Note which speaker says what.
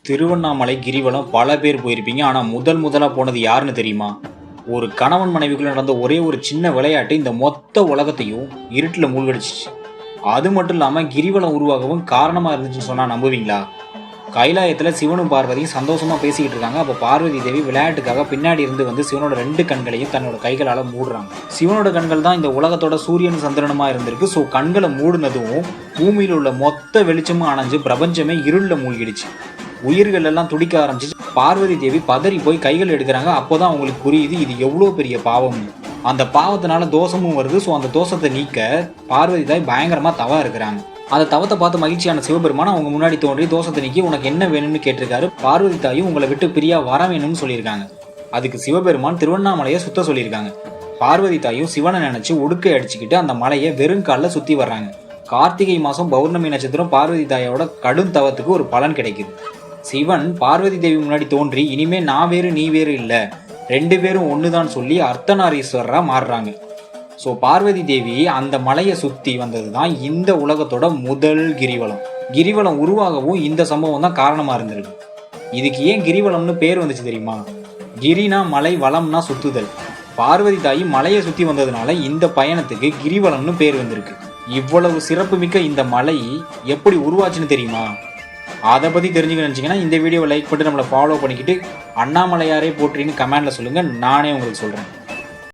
Speaker 1: திருவண்ணாமலை கிரிவலம் பல பேர் போயிருப்பீங்க. ஆனால் முதலாக போனது யாருன்னு தெரியுமா? ஒரு கணவன் மனைவிக்குள்ள நடந்த ஒரே ஒரு சின்ன விளையாட்டு இந்த மொத்த உலகத்தையும் இருட்டில் மூழ்கடிச்சிச்சு. அது மட்டும் இல்லாமல் கிரிவலம் உருவாகவும் காரணமாக இருந்துச்சுன்னு சொன்னால் நம்புவீங்களா? கைலாயத்தில் சிவனும் பார்வதியும் சந்தோஷமாக பேசிக்கிட்டு இருக்காங்க. அப்போ பார்வதி தேவி விளையாட்டுக்காக பின்னாடி இருந்து சிவனோட 2 கண்களையும் தன்னோட கைகளால் மூடுறாங்க. சிவனோட கண்கள் தான் இந்த உலகத்தோட சூரியன் சந்திரனுமா இருந்திருக்கு. ஸோ கண்களை மூடுனதும் பூமியில் உள்ள மொத்த வெளிச்சமும் அணைஞ்சு பிரபஞ்சமே இருளில் மூழ்கிடுச்சு. உயிர்கள் எல்லாம் துடிக்க ஆரம்பிச்சு. பார்வதி தேவி பதறி போய் கைகள் எடுக்கிறாங்க. அப்போதான் அவங்களுக்கு புரியுது இது எவ்வளோ பெரிய பாவம். அந்த பாவத்தினால தோஷமும் வருது. ஸோ அந்த தோஷத்தை நீக்க பார்வதி தாய் பயங்கரமாக தவா இருக்கிறாங்க. அந்த தவத்தை பார்த்து மகிழ்ச்சியான சிவபெருமான் அவங்க முன்னாடி தோன்றி தோஷத்தை நீக்கி உனக்கு என்ன வேணும்னு கேட்டிருக்காரு. பார்வதி தாயும் உங்களை விட்டு பிரியா வர வேணும்னு சொல்லியிருக்காங்க. அதுக்கு சிவபெருமான் திருவண்ணாமலையை சுத்த சொல்லியிருக்காங்க. பார்வதி தாயும் சிவனை நினைச்சு உடுக்கை அடிச்சுக்கிட்டு அந்த மலையை வெறுங்காலில் சுற்றி வர்றாங்க. கார்த்திகை மாதம் பௌர்ணமி நட்சத்திரம் பார்வதி தாயோட கடும் தவத்துக்கு ஒரு பலன் கிடைக்குது. சிவன் பார்வதி தேவி முன்னாடி தோன்றி இனிமே நான் வேறு நீ வேறு இல்லை, 2 பேரும் ஒண்ணுதான் சொல்லி அர்த்தநாரீஸ்வரரா மாறுறாங்க. ஸோ பார்வதி தேவி அந்த மலையை சுற்றி வந்தது தான் இந்த உலகத்தோட முதல் கிரிவலம். கிரிவலம் உருவாகவும் இந்த சம்பவம் தான் காரணமாக இருந்திருக்கு. இதுக்கு ஏன் கிரிவலம்னு பேர் வந்துச்சு தெரியுமா? கிரினா மலை, வளம்னா சுத்துதல். பார்வதி தாயி மலையை சுற்றி வந்ததுனால இந்த பயணத்துக்கு கிரிவலம்னு பேர் வந்திருக்கு. இவ்வளவு சிறப்புமிக்க இந்த மலை எப்படி உருவாச்சுன்னு தெரியுமா? அதை பற்றி தெரிஞ்சுக்க நினச்சிங்கன்னா இந்த வீடியோவை லைக் பண்ணிட்டு நம்மளை ஃபாலோ பண்ணிக்கிட்டு அண்ணாமலையாரே போற்றின்னு கமெண்டில் சொல்லுங்கள். நானே உங்களுக்கு சொல்கிறேன்.